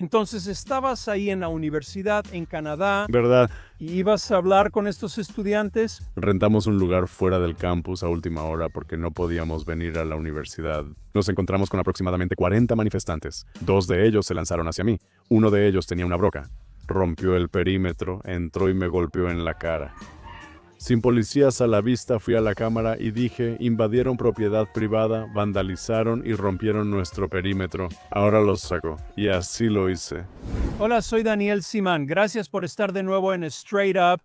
Entonces estabas ahí en la universidad en Canadá ¿Verdad? y ibas a hablar con estos estudiantes. Rentamos un lugar fuera del campus a última hora porque no podíamos venir a la universidad. Nos encontramos con aproximadamente 40 manifestantes. 2 de ellos se lanzaron hacia mí. Uno de ellos tenía una broca. Rompió el perímetro, entró y me golpeó en la cara. Sin policías a la vista, fui a la cámara y dije, invadieron propiedad privada, vandalizaron y rompieron nuestro perímetro. Ahora los saco. Y así lo hice. Hola, soy Daniel Simán. Gracias por estar de nuevo en Straight Up.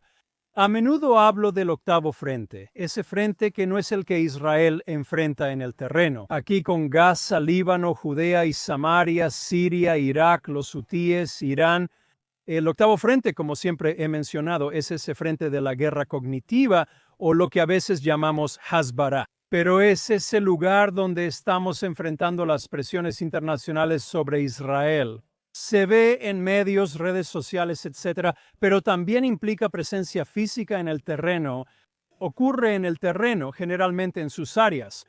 A menudo hablo del octavo frente, ese frente que no es el que Israel enfrenta en el terreno. Aquí con Gaza, Líbano, Judea y Samaria, Siria, Irak, los hutíes, Irán. El octavo frente, como siempre he mencionado, es ese frente de la guerra cognitiva o lo que a veces llamamos Hasbara. Pero es ese lugar donde estamos enfrentando las presiones internacionales sobre Israel. Se ve en medios, redes sociales, etcétera, pero también implica presencia física en el terreno. Ocurre en el terreno, generalmente en sus áreas: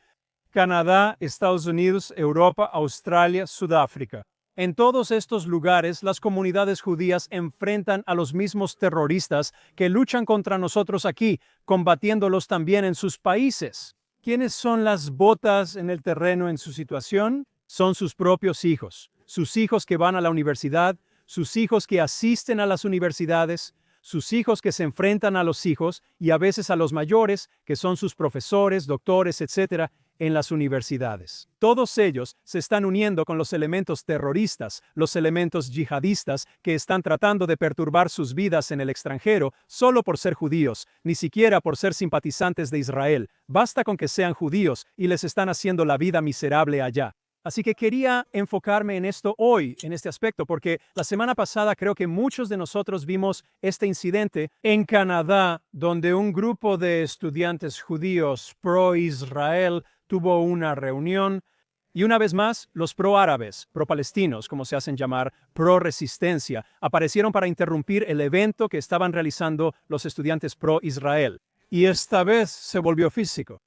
Canadá, Estados Unidos, Europa, Australia, Sudáfrica. En todos estos lugares, las comunidades judías enfrentan a los mismos terroristas que luchan contra nosotros aquí, combatiéndolos también en sus países. ¿Quiénes son las botas en el terreno en su situación? Son sus propios hijos, sus hijos que van a la universidad, sus hijos que asisten a las universidades, sus hijos que se enfrentan a los hijos y a veces a los mayores, que son sus profesores, doctores, etcétera, en las universidades. Todos ellos se están uniendo con los elementos terroristas, los elementos yihadistas que están tratando de perturbar sus vidas en el extranjero solo por ser judíos, ni siquiera por ser simpatizantes de Israel. Basta con que sean judíos y les están haciendo la vida miserable allá. Así que quería enfocarme en esto hoy, en este aspecto, porque la semana pasada creo que muchos de nosotros vimos este incidente en Canadá, donde un grupo de estudiantes judíos pro-Israel tuvo una reunión y una vez más los pro-árabes, pro-palestinos, como se hacen llamar, pro-resistencia, aparecieron para interrumpir el evento que estaban realizando los estudiantes pro-Israel. Y esta vez se volvió físico.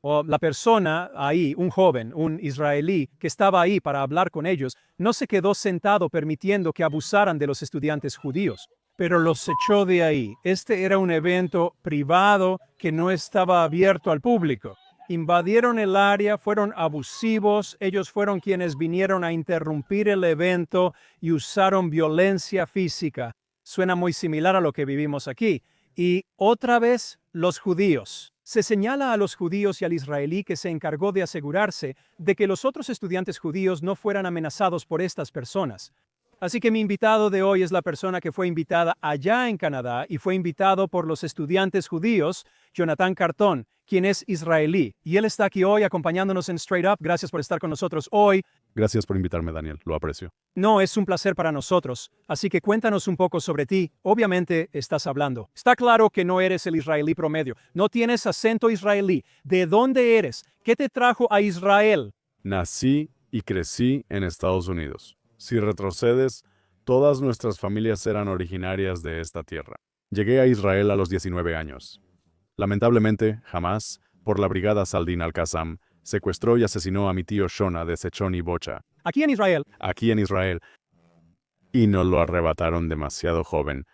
O la persona ahí, un joven, un israelí, que estaba ahí para hablar con ellos, no se quedó sentado permitiendo que abusaran de los estudiantes judíos, pero los echó de ahí. Este era un evento privado que no estaba abierto al público. Invadieron el área, fueron abusivos, ellos fueron quienes vinieron a interrumpir el evento y usaron violencia física. Suena muy similar a lo que vivimos aquí. Y otra vez, los judíos. Se señala a los judíos y al israelí que se encargó de asegurarse de que los otros estudiantes judíos no fueran amenazados por estas personas. Así que mi invitado de hoy es la persona que fue invitada allá en Canadá y fue invitado por los estudiantes judíos, Jonathan Cartón, quien es israelí. Y él está aquí hoy acompañándonos en Straight Up. Gracias por estar con nosotros hoy. Gracias por invitarme, Daniel. Lo aprecio. No, es un placer para nosotros. Así que cuéntanos un poco sobre ti. Obviamente estás hablando. Está claro que no eres el israelí promedio. No tienes acento israelí. ¿De dónde eres? ¿Qué te trajo a Israel? Nací y crecí en Estados Unidos. Si retrocedes, todas nuestras familias eran originarias de esta tierra. Llegué a Israel a los 19 años. Lamentablemente, Hamas, por la brigada Saldin al-Qassam, secuestró y asesinó a mi tío Shona de Sechón y Bocha, Aquí en Israel. aquí en Israel, y nos lo arrebataron demasiado joven.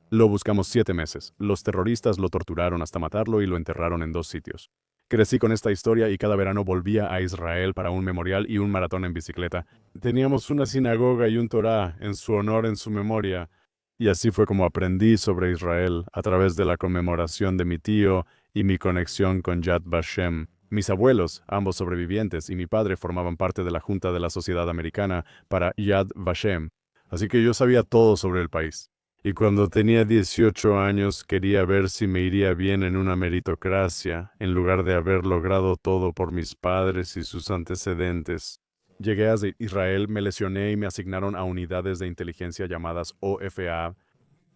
Lo buscamos 7 meses. Los terroristas lo torturaron hasta matarlo y lo enterraron en 2 sitios. Crecí con esta historia y cada verano volvía a Israel para un memorial y un maratón en bicicleta. Teníamos una sinagoga y un Torá en su honor, en su memoria. Y así fue como aprendí sobre Israel a través de la conmemoración de mi tío y mi conexión con Yad Vashem. Mis abuelos, ambos sobrevivientes, y mi padre formaban parte de la Junta de la Sociedad Americana para Yad Vashem. Así que yo sabía todo sobre el país. Y cuando tenía 18 años quería ver si me iría bien en una meritocracia, en lugar de haber logrado todo por mis padres y sus antecedentes. Llegué a Israel, me lesioné y me asignaron a unidades de inteligencia llamadas OFA,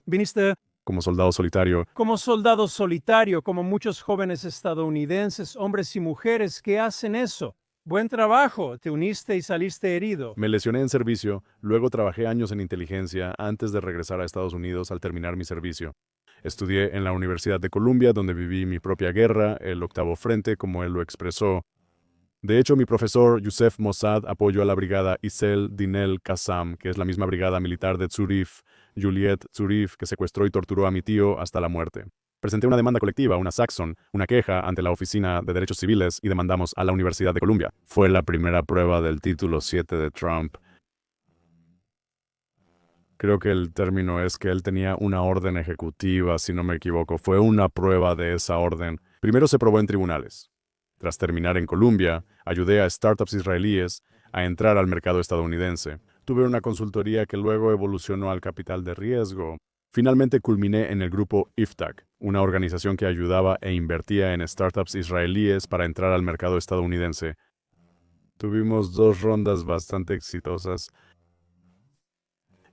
Viniste como soldado solitario. como soldado solitario, como muchos jóvenes estadounidenses, hombres y mujeres que hacen eso. Buen trabajo, te uniste y saliste herido. Me lesioné en servicio, luego trabajé años en inteligencia antes de regresar a Estados Unidos al terminar mi servicio. Estudié en la Universidad de Columbia, donde viví mi propia guerra, el octavo frente, como él lo expresó. De hecho, mi profesor Youssef Mossad apoyó a la brigada Isel Dinel Qassam, que es la misma brigada militar de Zurif, Juliet Zurif, que secuestró y torturó a mi tío hasta la muerte. Presenté una demanda colectiva, una Saxon, una queja ante la Oficina de Derechos Civiles y demandamos a la Universidad de Columbia. Fue la primera prueba del título 7 de Trump. Creo que el término es que él tenía una orden ejecutiva, si no me equivoco. Fue una prueba de esa orden. Primero se probó en tribunales. Tras terminar en Columbia, ayudé a startups israelíes a entrar al mercado estadounidense. Tuve una consultoría que luego evolucionó al capital de riesgo. Finalmente culminé en el grupo IFTAC, una organización que ayudaba e invertía en startups israelíes para entrar al mercado estadounidense. Tuvimos 2 rondas bastante exitosas.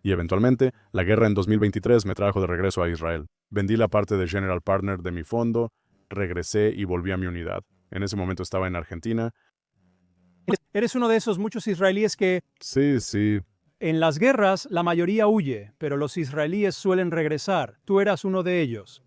Y eventualmente, la guerra en 2023 me trajo de regreso a Israel. Vendí la parte de General Partner de mi fondo, regresé y volví a mi unidad. En ese momento estaba en Argentina. Eres uno de esos muchos israelíes que, Sí. en las guerras, la mayoría huye, pero los israelíes suelen regresar. Tú eras uno de ellos.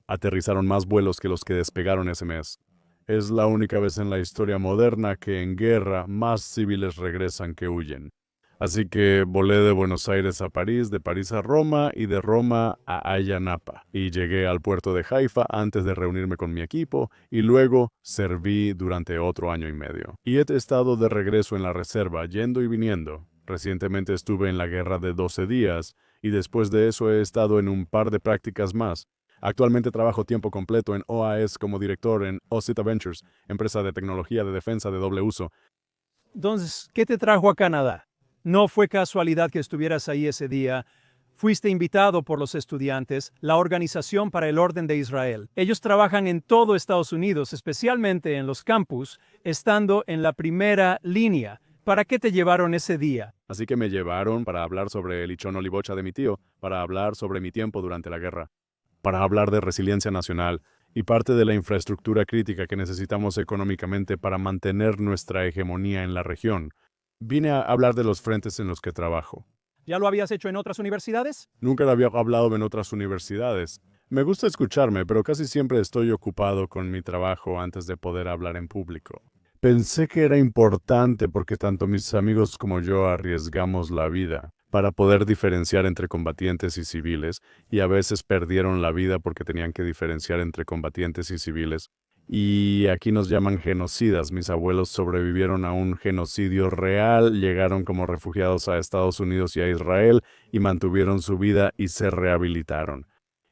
Aterrizaron más vuelos que los que despegaron ese mes. Es la única vez en la historia moderna que en guerra más civiles regresan que huyen. Así que volé de Buenos Aires a París, de París a Roma y de Roma a Ayanapa. Y llegué al puerto de Haifa antes de reunirme con mi equipo y luego serví durante otro año y medio. Y he estado de regreso en la reserva, yendo y viniendo. Recientemente estuve en la guerra de 12 días y después de eso he estado en un par de prácticas más. Actualmente trabajo tiempo completo en OAS como director en OSITA Ventures, empresa de tecnología de defensa de doble uso. Entonces, ¿qué te trajo a Canadá? No fue casualidad que estuvieras ahí ese día. Fuiste invitado por los estudiantes, la Organización para el Orden de Israel. Ellos trabajan en todo Estados Unidos, especialmente en los campus, estando en la primera línea. ¿Para qué te llevaron ese día? Así que me llevaron para hablar sobre el Ichón Olivocha de mi tío, para hablar sobre mi tiempo durante la guerra, para hablar de resiliencia nacional y parte de la infraestructura crítica que necesitamos económicamente para mantener nuestra hegemonía en la región. Vine a hablar de los frentes en los que trabajo. ¿Ya lo habías hecho en otras universidades? Nunca lo había hablado en otras universidades. Me gusta escucharme, pero casi siempre estoy ocupado con mi trabajo antes de poder hablar en público. Pensé que era importante porque tanto mis amigos como yo arriesgamos la vida para poder diferenciar entre combatientes y civiles, y a veces perdieron la vida porque tenían que diferenciar entre combatientes y civiles. Y aquí nos llaman genocidas. Mis abuelos sobrevivieron a un genocidio real, llegaron como refugiados a Estados Unidos y a Israel y mantuvieron su vida y se rehabilitaron.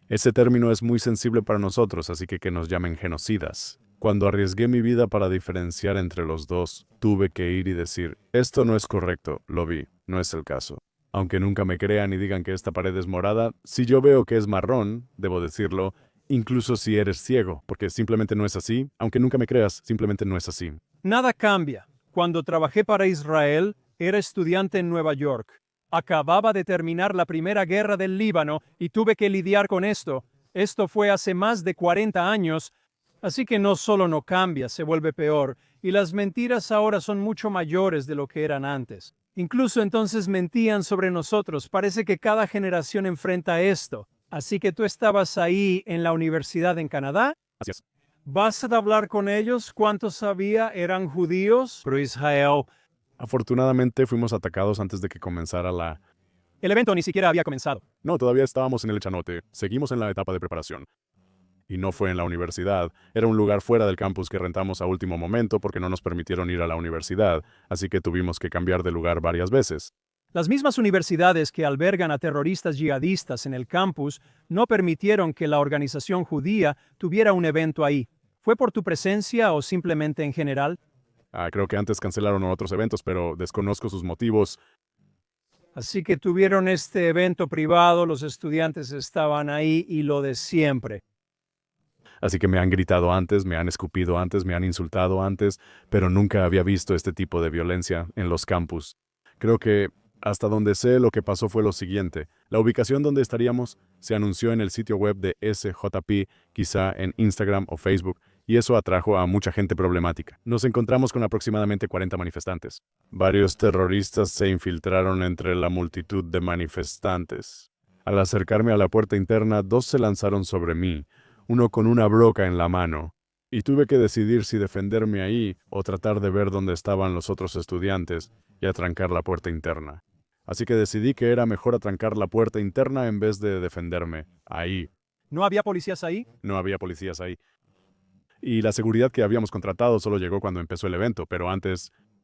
Ese término es muy sensible para nosotros, así que nos llamen genocidas. Cuando arriesgué mi vida para diferenciar entre los dos, tuve que ir y decir, esto no es correcto, lo vi, no es el caso. Aunque nunca me crean y digan que esta pared es morada, si yo veo que es marrón, debo decirlo, incluso si eres ciego, porque simplemente no es así. Aunque nunca me creas, simplemente no es así. Nada cambia. Cuando trabajé para Israel, era estudiante en Nueva York. Acababa de terminar la primera guerra del Líbano y tuve que lidiar con esto. Esto fue hace más de 40 años, así que no solo no cambia, se vuelve peor, y las mentiras ahora son mucho mayores de lo que eran antes. Incluso entonces mentían sobre nosotros. Parece que cada generación enfrenta esto. Así que tú estabas ahí en la universidad en Canadá. Así es. ¿Vas a hablar con ellos? ¿Cuántos había? ¿Eran judíos? Pero Israel. Afortunadamente fuimos atacados antes de que comenzara la... El evento ni siquiera había comenzado. No, todavía estábamos en el chanote. Seguimos en la etapa de preparación. Y no fue en la universidad. Era un lugar fuera del campus que rentamos a último momento porque no nos permitieron ir a la universidad, así que tuvimos que cambiar de lugar varias veces. Las mismas universidades que albergan a terroristas yihadistas en el campus no permitieron que la organización judía tuviera un evento ahí. ¿Fue por tu presencia o simplemente en general? Creo que antes cancelaron otros eventos, pero desconozco sus motivos. Así que tuvieron este evento privado, los estudiantes estaban ahí y lo de siempre. Así que me han gritado antes, me han escupido antes, me han insultado antes, pero nunca había visto este tipo de violencia en los campus. Creo que, hasta donde sé, lo que pasó fue lo siguiente. La ubicación donde estaríamos se anunció en el sitio web de SJP, quizá en Instagram o Facebook, y eso atrajo a mucha gente problemática. Nos encontramos con aproximadamente 40 manifestantes. Varios terroristas se infiltraron entre la multitud de manifestantes. Al acercarme a la puerta interna, 2 se lanzaron sobre mí, uno con una broca en la mano Y tuve que decidir si defenderme ahí o tratar de ver dónde estaban los otros estudiantes y atrancar la puerta interna. Así que decidí que era mejor atrancar la puerta interna en vez de defenderme ahí. ¿No había policías ahí? No había policías ahí. Y la seguridad que habíamos contratado solo llegó cuando empezó el evento, pero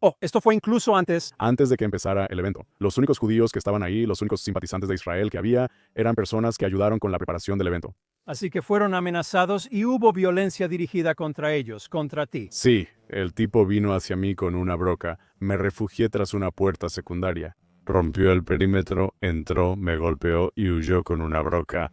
Oh, esto fue incluso antes. antes de que empezara el evento. Los únicos judíos que estaban ahí, los únicos simpatizantes de Israel que había, eran personas que ayudaron con la preparación del evento. Así que fueron amenazados y hubo violencia dirigida contra ellos, contra ti. Sí, el tipo vino hacia mí con una broca. Me refugié tras una puerta secundaria. Rompió el perímetro, entró, me golpeó y huyó con una broca.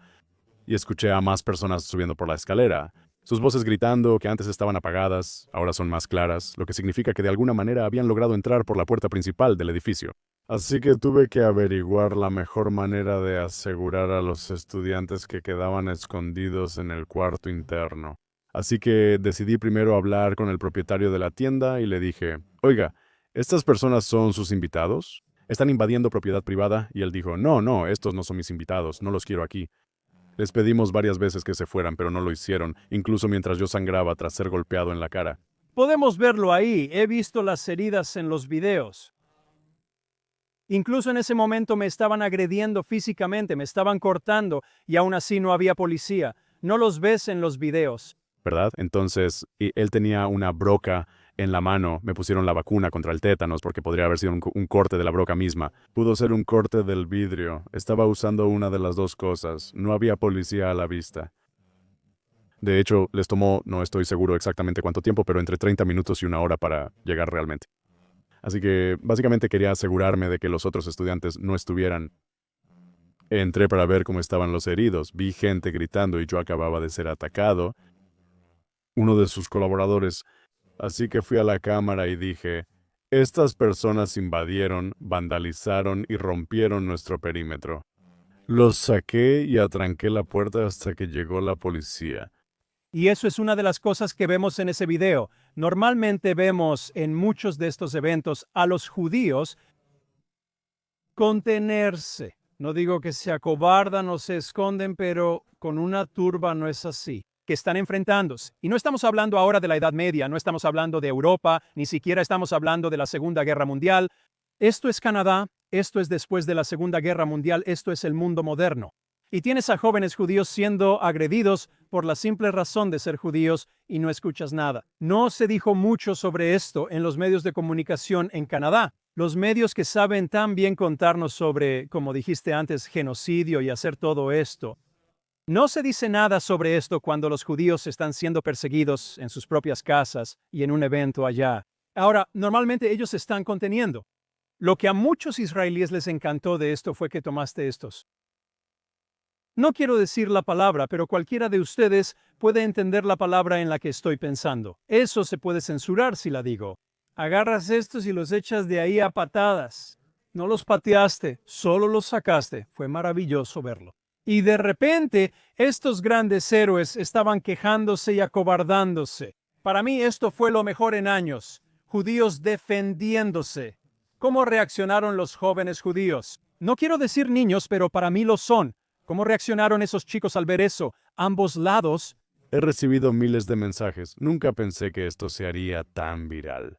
Y escuché a más personas subiendo por la escalera. Sus voces gritando, que antes estaban apagadas, ahora son más claras, lo que significa que de alguna manera habían logrado entrar por la puerta principal del edificio. Así que tuve que averiguar la mejor manera de asegurar a los estudiantes que quedaban escondidos en el cuarto interno. Así que decidí primero hablar con el propietario de la tienda y le dije, oiga, ¿estas personas son sus invitados? ¿Están invadiendo propiedad privada? Y él dijo, no, estos no son mis invitados, no los quiero aquí. Les pedimos varias veces que se fueran, pero no lo hicieron, incluso mientras yo sangraba tras ser golpeado en la cara. Podemos verlo ahí. He visto las heridas en los videos. Incluso en ese momento me estaban agrediendo físicamente, me estaban cortando y aún así no había policía. No los ves en los videos. ¿Verdad? Entonces, él tenía una broca en la mano. Me pusieron la vacuna contra el tétanos porque podría haber sido un corte de la broca misma. Pudo ser un corte del vidrio. Estaba usando una de las dos cosas. No había policía a la vista. De hecho, les tomó, no estoy seguro exactamente cuánto tiempo, pero entre 30 minutos y una hora para llegar realmente. Así que básicamente quería asegurarme de que los otros estudiantes no estuvieran. Entré para ver cómo estaban los heridos. Vi gente gritando y yo acababa de ser atacado. Uno de sus colaboradores. Así que fui a la cámara y dije, estas personas invadieron, vandalizaron y rompieron nuestro perímetro. Los saqué y atranqué la puerta hasta que llegó la policía. Y eso es una de las cosas que vemos en ese video. Normalmente vemos en muchos de estos eventos a los judíos contenerse. No digo que se acobardan o se esconden, pero con una turba no es así. Que están enfrentándose. Y no estamos hablando ahora de la Edad Media, no estamos hablando de Europa, ni siquiera estamos hablando de la Segunda Guerra Mundial. Esto es Canadá, esto es después de la Segunda Guerra Mundial, esto es el mundo moderno. Y tienes a jóvenes judíos siendo agredidos por la simple razón de ser judíos y no escuchas nada. No se dijo mucho sobre esto en los medios de comunicación en Canadá. Los medios que saben tan bien contarnos sobre, como dijiste antes, genocidio y hacer todo esto. No se dice nada sobre esto cuando los judíos están siendo perseguidos en sus propias casas y en un evento allá. Ahora, normalmente ellos se están conteniendo. Lo que a muchos israelíes les encantó de esto fue que tomaste estos. No quiero decir la palabra, pero cualquiera de ustedes puede entender la palabra en la que estoy pensando. Eso se puede censurar si la digo. Agarras estos y los echas de ahí a patadas. No los pateaste, solo los sacaste. Fue maravilloso verlo. Y de repente, estos grandes héroes estaban quejándose y acobardándose. Para mí esto fue lo mejor en años. Judíos defendiéndose. ¿Cómo reaccionaron los jóvenes judíos? No quiero decir niños, pero para mí lo son. ¿Cómo reaccionaron esos chicos al ver eso? Ambos lados. He recibido miles de mensajes. Nunca pensé que esto se haría tan viral.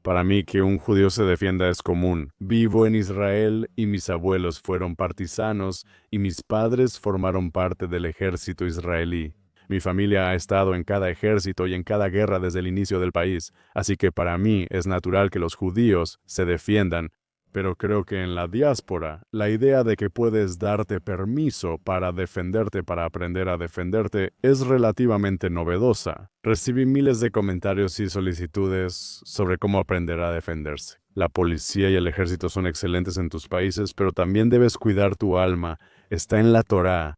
Para mí que un judío se defienda es común. Vivo en Israel y mis abuelos fueron partisanos y mis padres formaron parte del ejército israelí. Mi familia ha estado en cada ejército y en cada guerra desde el inicio del país, así que para mí es natural que los judíos se defiendan. Pero creo que en la diáspora, la idea de que puedes darte permiso para defenderte, para aprender a defenderte, es relativamente novedosa. Recibí miles de comentarios y solicitudes sobre cómo aprender a defenderse. La policía y el ejército son excelentes en tus países, pero también debes cuidar tu alma. Está en la Torá.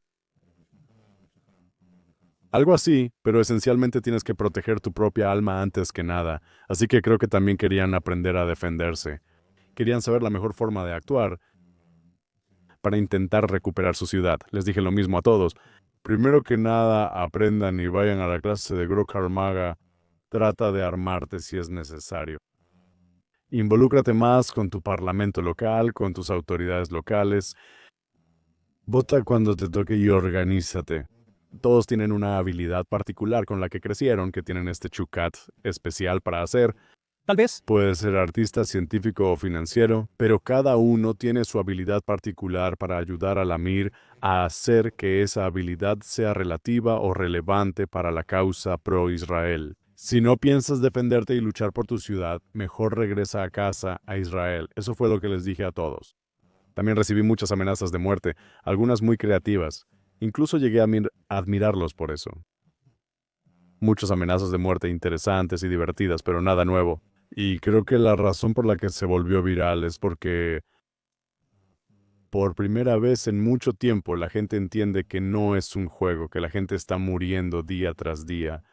Algo así, pero esencialmente tienes que proteger tu propia alma antes que nada. Así que creo que también querían aprender a defenderse. Querían saber la mejor forma de actuar para intentar recuperar su ciudad. Les dije lo mismo a todos. Primero que nada, aprendan y vayan a la clase de Grok Armaga. Trata de armarte si es necesario. Involúcrate más con tu parlamento local, con tus autoridades locales. Vota cuando te toque y organízate. Todos tienen una habilidad particular con la que crecieron, que tienen este chukat especial para hacer. Tal vez. Puede ser artista, científico o financiero, pero cada uno tiene su habilidad particular para ayudar al Amir a hacer que esa habilidad sea relativa o relevante para la causa pro-Israel. Si no piensas defenderte y luchar por tu ciudad, mejor regresa a casa, a Israel. Eso fue lo que les dije a todos. También recibí muchas amenazas de muerte, algunas muy creativas. Incluso llegué a admirarlos por eso. Muchas amenazas de muerte interesantes y divertidas, pero nada nuevo. Y creo que la razón por la que se volvió viral es porque por primera vez en mucho tiempo la gente entiende que no es un juego, que la gente está muriendo día tras día.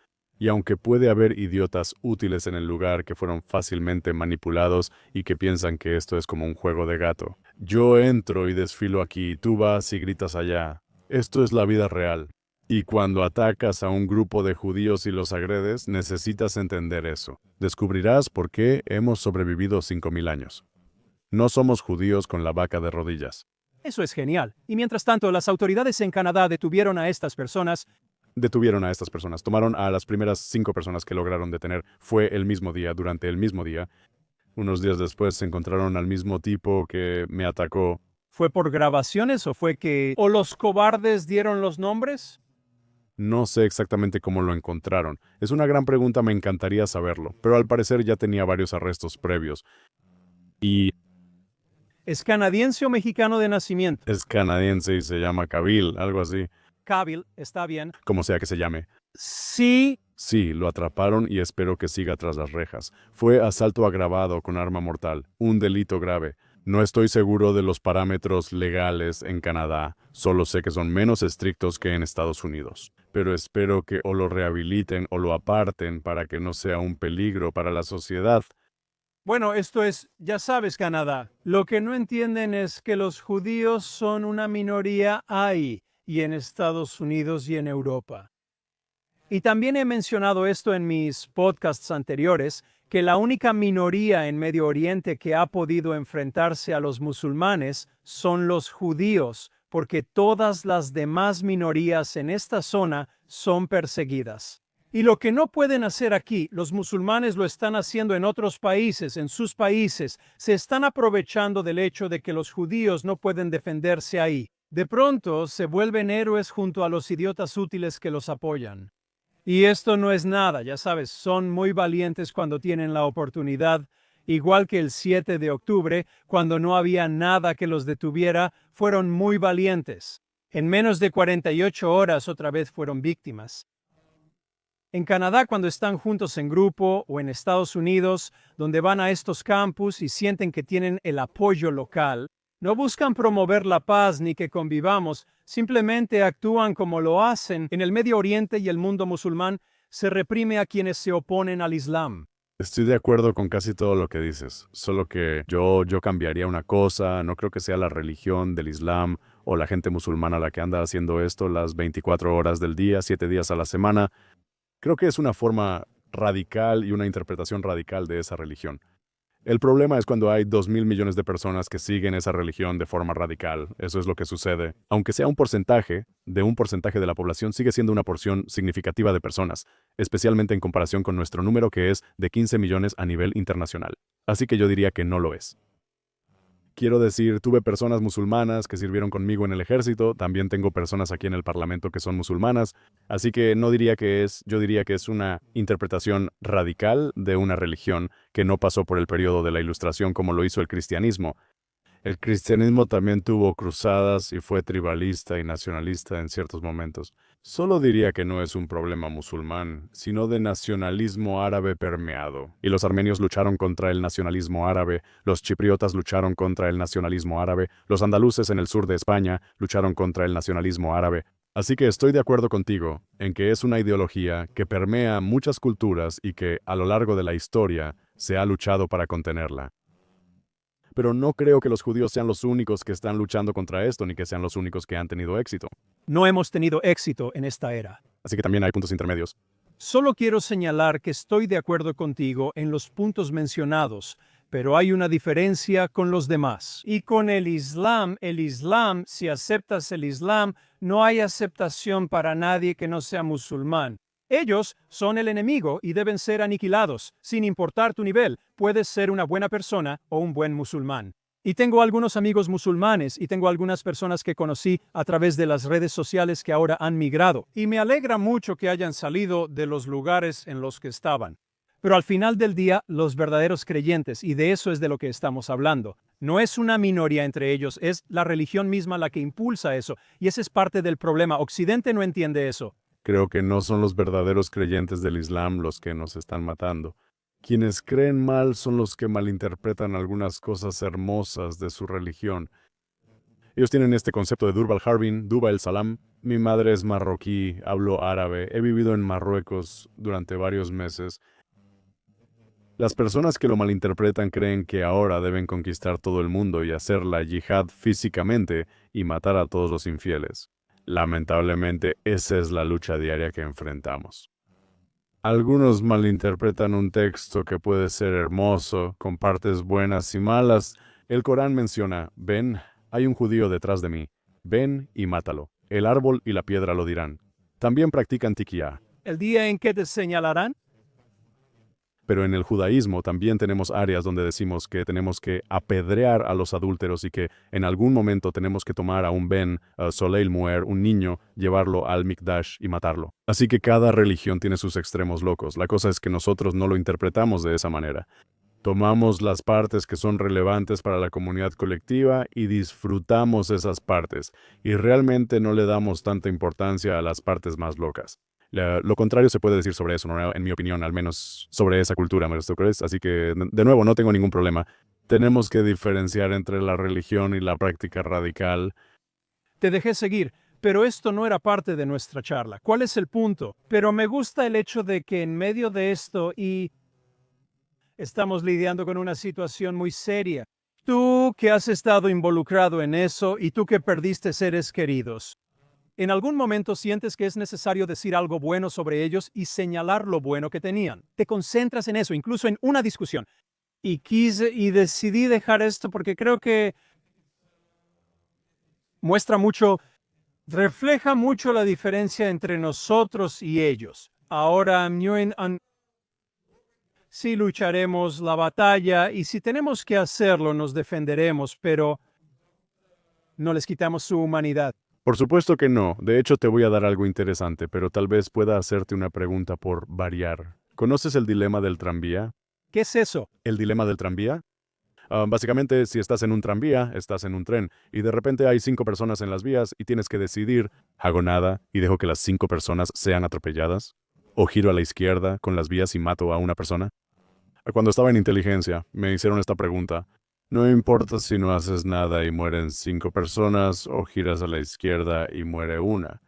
Y aunque puede haber idiotas útiles en el lugar que fueron fácilmente manipulados y que piensan que esto es como un juego de gato, yo entro y desfilo aquí, tú vas y gritas allá. Esto es la vida real. Y cuando atacas a un grupo de judíos y los agredes, necesitas entender eso. Descubrirás por qué hemos sobrevivido 5000 años. No somos judíos con la vaca de rodillas. Eso es genial. Y mientras tanto, las autoridades en Canadá detuvieron a estas personas. Tomaron a las primeras 5 personas que lograron detener. Fue el mismo día, durante el mismo día. Unos días después se encontraron al mismo tipo que me atacó. ¿Fue por grabaciones o fue que o los cobardes dieron los nombres? No sé exactamente cómo lo encontraron. Es una gran pregunta, me encantaría saberlo, pero al parecer ya tenía varios arrestos previos. Y ¿Es canadiense o mexicano de nacimiento? es canadiense y se llama Kabil, algo así, Kabil, está bien. como sea que se llame. Sí. Sí, lo atraparon y espero que siga tras las rejas. Fue asalto agravado con arma mortal, un delito grave. No estoy seguro de los parámetros legales en Canadá, solo sé que son menos estrictos que en Estados Unidos. Pero espero que o lo rehabiliten o lo aparten para que no sea un peligro para la sociedad. Bueno, esto es, ya sabes, Canadá. Lo que no entienden es que los judíos son una minoría ahí y en Estados Unidos y en Europa. Y también he mencionado esto en mis podcasts anteriores, que la única minoría en Medio Oriente que ha podido enfrentarse a los musulmanes son los judíos, porque todas las demás minorías en esta zona son perseguidas. Y lo que no pueden hacer aquí, los musulmanes lo están haciendo en otros países, en sus países, se están aprovechando del hecho de que los judíos no pueden defenderse ahí. De pronto se vuelven héroes junto a los idiotas útiles que los apoyan. Y esto no es nada, ya sabes, son muy valientes cuando tienen la oportunidad, igual que el 7 de octubre, cuando no había nada que los detuviera, fueron muy valientes. En menos de 48 horas otra vez fueron víctimas. En Canadá, cuando están juntos en grupo, o en Estados Unidos, donde van a estos campus y sienten que tienen el apoyo local, no buscan promover la paz ni que convivamos, simplemente actúan como lo hacen en el Medio Oriente y el mundo musulmán, se reprime a quienes se oponen al Islam. Estoy de acuerdo con casi todo lo que dices, solo que yo cambiaría una cosa, no creo que sea la religión del Islam o la gente musulmana la que anda haciendo esto las 24 horas del día, 7 días a la semana. Creo que es una forma radical y una interpretación radical de esa religión. El problema es cuando hay 2.000 millones de personas que siguen esa religión de forma radical. Eso es lo que sucede. Aunque sea un porcentaje de la población, sigue siendo una porción significativa de personas, especialmente en comparación con nuestro número que es de 15 millones a nivel internacional. Así que yo diría que no lo es. Quiero decir, tuve personas musulmanas que sirvieron conmigo en el ejército, también tengo personas aquí en el parlamento que son musulmanas, así que no diría que es, yo diría que es una interpretación radical de una religión que no pasó por el periodo de la Ilustración como lo hizo el cristianismo. El cristianismo también tuvo cruzadas y fue tribalista y nacionalista en ciertos momentos. Solo diría que no es un problema musulmán, sino de nacionalismo árabe permeado. Y los armenios lucharon contra el nacionalismo árabe, los chipriotas lucharon contra el nacionalismo árabe, los andaluces en el sur de España lucharon contra el nacionalismo árabe. Así que estoy de acuerdo contigo en que es una ideología que permea muchas culturas y que, a lo largo de la historia, se ha luchado para contenerla. Pero no creo que los judíos sean los únicos que están luchando contra esto, ni que sean los únicos que han tenido éxito. No hemos tenido éxito en esta era. Así que también hay puntos intermedios. Solo quiero señalar que estoy de acuerdo contigo en los puntos mencionados, pero hay una diferencia con los demás. Y con el Islam, si aceptas el Islam, no hay aceptación para nadie que no sea musulmán. Ellos son el enemigo y deben ser aniquilados, sin importar tu nivel. Puedes ser una buena persona o un buen musulmán. Y tengo algunos amigos musulmanes y tengo algunas personas que conocí a través de las redes sociales que ahora han migrado. Y me alegra mucho que hayan salido de los lugares en los que estaban. Pero al final del día, los verdaderos creyentes, y de eso es de lo que estamos hablando, no es una minoría entre ellos, es la religión misma la que impulsa eso. Y ese es parte del problema. Occidente no entiende eso. Creo que no son los verdaderos creyentes del Islam los que nos están matando. Quienes creen mal son los que malinterpretan algunas cosas hermosas de su religión. Ellos tienen este concepto de Durba al-Harbin, Duba el-Salam. Mi madre es marroquí, hablo árabe, he vivido en Marruecos durante varios meses. Las personas que lo malinterpretan creen que ahora deben conquistar todo el mundo y hacer la yihad físicamente y matar a todos los infieles. Lamentablemente, esa es la lucha diaria que enfrentamos. Algunos malinterpretan un texto que puede ser hermoso, con partes buenas y malas. El Corán menciona, ven, hay un judío detrás de mí. Ven y mátalo. El árbol y la piedra lo dirán. También practican tiquía. ¿El día en que te señalarán? Pero en el judaísmo también tenemos áreas donde decimos que tenemos que apedrear a los adúlteros y que en algún momento tenemos que tomar a un Ben, Soleil Muer, un niño, llevarlo al Mikdash y matarlo. Así que cada religión tiene sus extremos locos. La cosa es que nosotros no lo interpretamos de esa manera. Tomamos las partes que son relevantes para la comunidad colectiva y disfrutamos esas partes. Y realmente no le damos tanta importancia a las partes más locas. Lo contrario se puede decir sobre eso, ¿no? En mi opinión, al menos sobre esa cultura, ¿me crees? Así que, de nuevo, no tengo ningún problema. Tenemos que diferenciar entre la religión y la práctica radical. Te dejé seguir, pero esto no era parte de nuestra charla. ¿Cuál es el punto? Pero me gusta el hecho de que en medio de esto estamos lidiando con una situación muy seria. Tú que has estado involucrado en eso y tú que perdiste seres queridos. ¿En algún momento sientes que es necesario decir algo bueno sobre ellos y señalar lo bueno que tenían? Te concentras en eso, incluso en una discusión. Y decidí dejar esto porque creo que refleja mucho la diferencia entre nosotros y ellos. Ahora, sí lucharemos la batalla y si tenemos que hacerlo nos defenderemos, pero no les quitamos su humanidad. Por supuesto que no. De hecho, te voy a dar algo interesante, pero tal vez pueda hacerte una pregunta por variar. ¿Conoces el dilema del tranvía? ¿Qué es eso? ¿El dilema del tranvía? Básicamente, si estás en un tranvía, estás en un tren, y de repente hay 5 personas en las vías y tienes que decidir, ¿hago nada y dejo que las 5 personas sean atropelladas? ¿O giro a la izquierda con las vías y mato a una persona? Cuando estaba en inteligencia, me hicieron esta pregunta. No importa si no haces nada y mueren 5 personas o giras a la izquierda y muere una.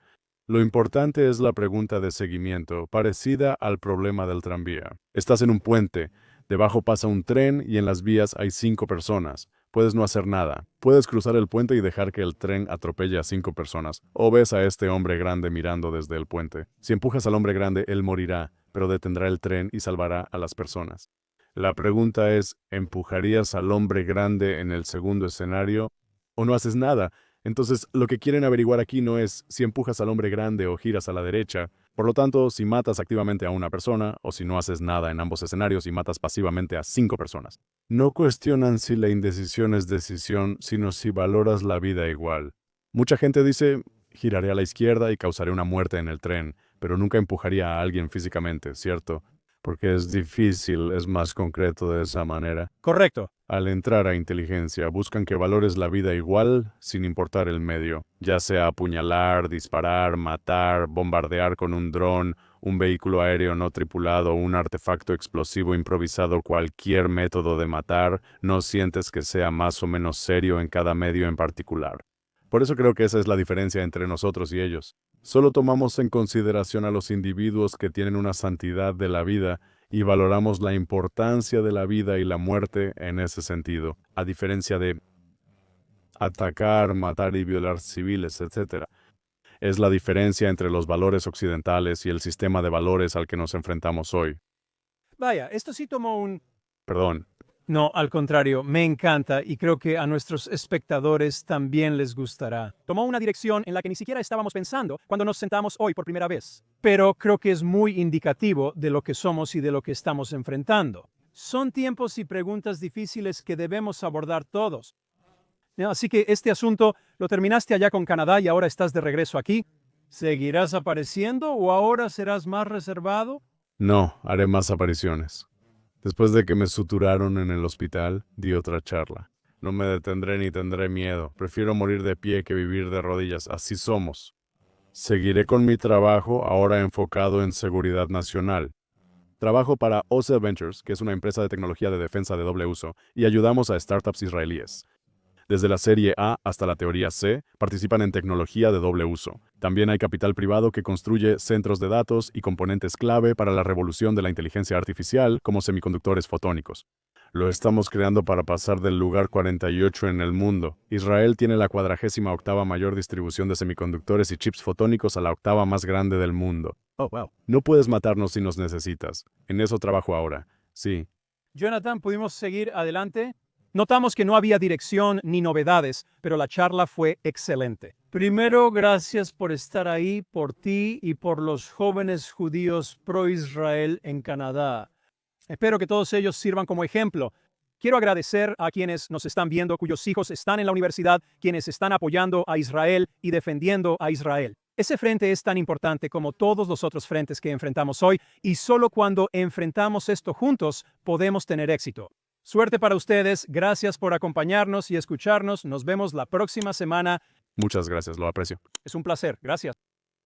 Lo importante es la pregunta de seguimiento, parecida al problema del tranvía. Estás en un puente, debajo pasa un tren y en las vías hay 5 personas. Puedes no hacer nada. Puedes cruzar el puente y dejar que el tren atropelle a 5 personas. O ves a este hombre grande mirando desde el puente. Si empujas al hombre grande, él morirá, pero detendrá el tren y salvará a las personas. La pregunta es, ¿empujarías al hombre grande en el segundo escenario o no haces nada? Entonces, lo que quieren averiguar aquí no es si empujas al hombre grande o giras a la derecha. Por lo tanto, si matas activamente a una persona o si no haces nada en ambos escenarios y matas pasivamente a 5 personas. No cuestionan si la indecisión es decisión, sino si valoras la vida igual. Mucha gente dice, giraré a la izquierda y causaré una muerte en el tren, pero nunca empujaría a alguien físicamente, ¿cierto? Porque es difícil, es más concreto de esa manera. Correcto. Al entrar a inteligencia, buscan que valores la vida igual, sin importar el medio, ya sea apuñalar, disparar, matar, bombardear con un dron, un vehículo aéreo no tripulado, un artefacto explosivo improvisado, cualquier método de matar, no sientes que sea más o menos serio en cada medio en particular. Por eso creo que esa es la diferencia entre nosotros y ellos. Solo tomamos en consideración a los individuos que tienen una santidad de la vida y valoramos la importancia de la vida y la muerte en ese sentido, a diferencia de atacar, matar y violar civiles, etc. Es la diferencia entre los valores occidentales y el sistema de valores al que nos enfrentamos hoy. Vaya, esto sí tomó un... Perdón. No, al contrario, me encanta y creo que a nuestros espectadores también les gustará. Tomó una dirección en la que ni siquiera estábamos pensando cuando nos sentamos hoy por primera vez. Pero creo que es muy indicativo de lo que somos y de lo que estamos enfrentando. Son tiempos y preguntas difíciles que debemos abordar todos. Así que este asunto lo terminaste allá con Canadá y ahora estás de regreso aquí. ¿Seguirás apareciendo o ahora serás más reservado? No, haré más apariciones. Después de que me suturaron en el hospital, di otra charla. No me detendré ni tendré miedo. Prefiero morir de pie que vivir de rodillas. Así somos. Seguiré con mi trabajo, ahora enfocado en seguridad nacional. Trabajo para OCE Ventures, que es una empresa de tecnología de defensa de doble uso, y ayudamos a startups israelíes. Desde la serie A hasta la teoría C, participan en tecnología de doble uso. También hay capital privado que construye centros de datos y componentes clave para la revolución de la inteligencia artificial, como semiconductores fotónicos. Lo estamos creando para pasar del lugar 48 en el mundo. Israel tiene la 48ª mayor distribución de semiconductores y chips fotónicos a la 8ª más grande del mundo. Oh, wow. No puedes matarnos si nos necesitas. En eso trabajo ahora. Sí. Jonathan, ¿pudimos seguir adelante? Notamos que no había dirección ni novedades, pero la charla fue excelente. Primero, gracias por estar ahí, por ti y por los jóvenes judíos pro-Israel en Canadá. Espero que todos ellos sirvan como ejemplo. Quiero agradecer a quienes nos están viendo, cuyos hijos están en la universidad, quienes están apoyando a Israel y defendiendo a Israel. Ese frente es tan importante como todos los otros frentes que enfrentamos hoy, y solo cuando enfrentamos esto juntos podemos tener éxito. Suerte para ustedes, gracias por acompañarnos y escucharnos. Nos vemos la próxima semana. Muchas gracias, lo aprecio. Es un placer, gracias.